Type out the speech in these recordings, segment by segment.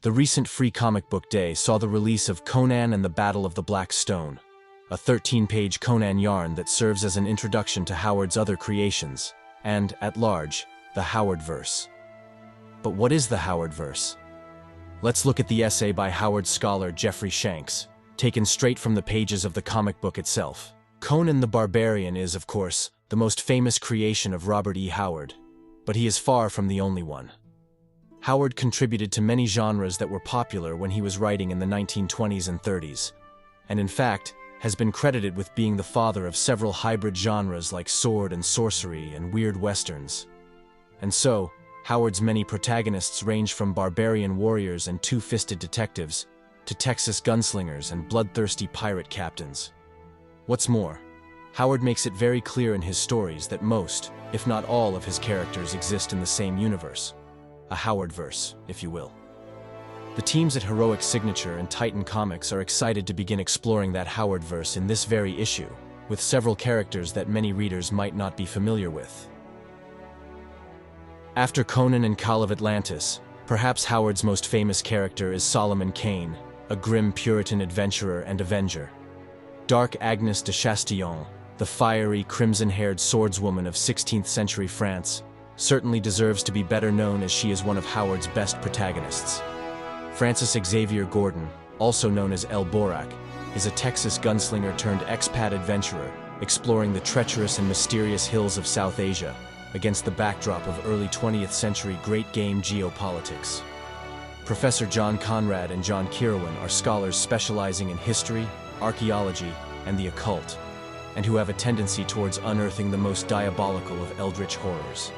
The recent Free Comic Book Day saw the release of Conan and the Battle of the Black Stone, a 13-page Conan yarn that serves as an introduction to Howard's other creations, and, at large, the Howardverse. But what is the Howardverse? Let's look at the essay by Howard Scholar Jeffrey Shanks, taken straight from the pages of the comic book itself. Conan the Barbarian is, of course, the most famous creation of Robert E. Howard, but he is far from the only one. Howard contributed to many genres that were popular when he was writing in the 1920s and 30s, and in fact, has been credited with being the father of several hybrid genres like sword and sorcery and weird westerns. And so, Howard's many protagonists range from barbarian warriors and two-fisted detectives to Texas gunslingers and bloodthirsty pirate captains. What's more, Howard makes it very clear in his stories that most, if not all, of his characters exist in the same universe. A Howardverse, if you will. The teams at Heroic Signature and Titan Comics are excited to begin exploring that Howardverse in this very issue, with several characters that many readers might not be familiar with. After Conan and Call of Atlantis, perhaps Howard's most famous character is Solomon Kane, a grim Puritan adventurer and avenger. Dark Agnes de Chastillon, the fiery, crimson-haired swordswoman of 16th century France, certainly deserves to be better known as she is one of Howard's best protagonists. Francis Xavier Gordon, also known as El Borak, is a Texas gunslinger turned expat adventurer, exploring the treacherous and mysterious hills of South Asia against the backdrop of early 20th century great game geopolitics. Professor John Conrad and John Kirwan are scholars specializing in history, archaeology, and the occult, and who have a tendency towards unearthing the most diabolical of eldritch horrors.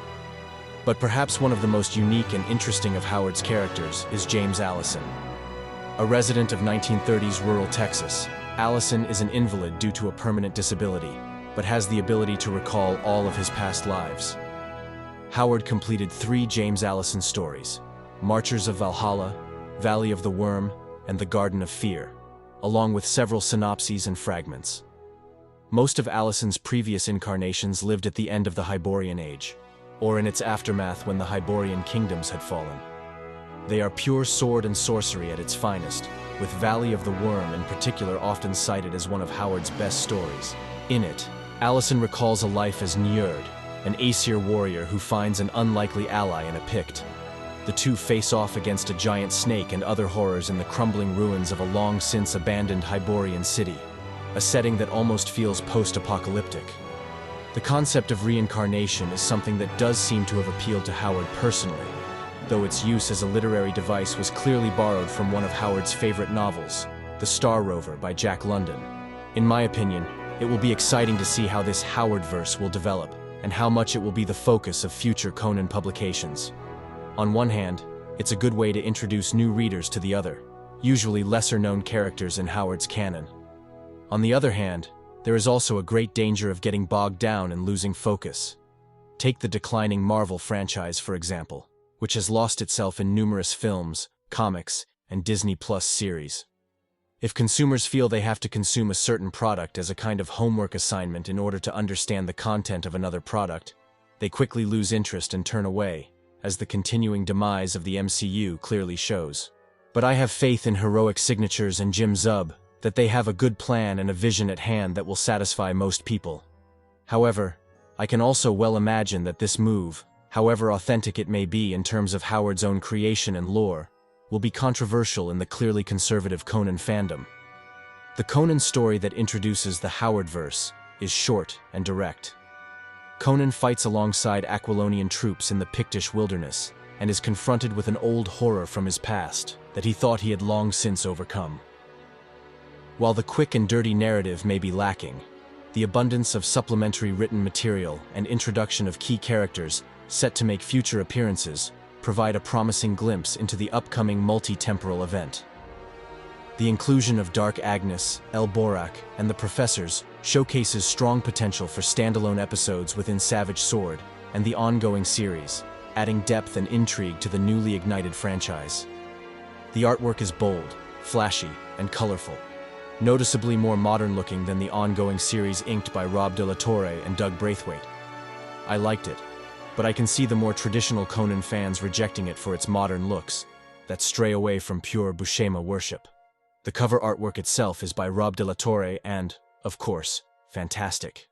But perhaps one of the most unique and interesting of Howard's characters is James Allison. A resident of 1930s rural Texas, Allison is an invalid due to a permanent disability, but has the ability to recall all of his past lives. Howard completed 3 James Allison stories: Marchers of Valhalla, Valley of the Worm, and The Garden of Fear, along with several synopses and fragments. Most of Allison's previous incarnations lived at the end of the Hyborian Age, or in its aftermath when the Hyborian kingdoms had fallen. They are pure sword and sorcery at its finest, with Valley of the Worm in particular often cited as one of Howard's best stories. In it, Allison recalls a life as Njord, an Aesir warrior who finds an unlikely ally in a Pict. The two face off against a giant snake and other horrors in the crumbling ruins of a long-since abandoned Hyborian city, a setting that almost feels post-apocalyptic. The concept of reincarnation is something that does seem to have appealed to Howard personally, though its use as a literary device was clearly borrowed from one of Howard's favorite novels, The Star Rover by Jack London. In my opinion, it will be exciting to see how this Howardverse will develop, and how much it will be the focus of future Conan publications. On one hand, it's a good way to introduce new readers to the other, usually lesser-known characters in Howard's canon. On the other hand, there is also a great danger of getting bogged down and losing focus. Take the declining Marvel franchise, for example, which has lost itself in numerous films, comics, and Disney Plus series. If consumers feel they have to consume a certain product as a kind of homework assignment in order to understand the content of another product, they quickly lose interest and turn away, as the continuing demise of the MCU clearly shows. But I have faith in Heroic Signatures and Jim Zub, that they have a good plan and a vision at hand that will satisfy most people. However, I can also well imagine that this move, however authentic it may be in terms of Howard's own creation and lore, will be controversial in the clearly conservative Conan fandom. The Conan story that introduces the Howardverse is short and direct. Conan fights alongside Aquilonian troops in the Pictish wilderness and is confronted with an old horror from his past that he thought he had long since overcome. While the quick and dirty narrative may be lacking, the abundance of supplementary written material and introduction of key characters set to make future appearances provide a promising glimpse into the upcoming multi-temporal event. The inclusion of Dark Agnes, El Borak, and the Professors showcases strong potential for standalone episodes within Savage Sword and the ongoing series, adding depth and intrigue to the newly ignited franchise. The artwork is bold, flashy, and colorful, noticeably more modern-looking than the ongoing series inked by Rob de la Torre and Doug Braithwaite. I liked it, but I can see the more traditional Conan fans rejecting it for its modern looks, that stray away from pure Buscema worship. The cover artwork itself is by Rob de la Torre and, of course, fantastic.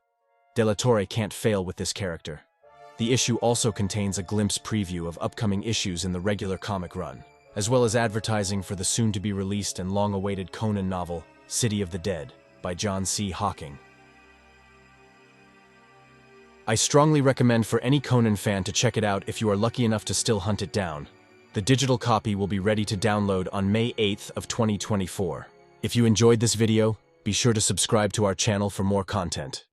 De la Torre can't fail with this character. The issue also contains a glimpse preview of upcoming issues in the regular comic run, as well as advertising for the soon-to-be-released and long-awaited Conan novel, City of the Dead, by John C. Hawking. I strongly recommend for any Conan fan to check it out if you are lucky enough to still hunt it down. The digital copy will be ready to download on May 8th of 2024. If you enjoyed this video, be sure to subscribe to our channel for more content.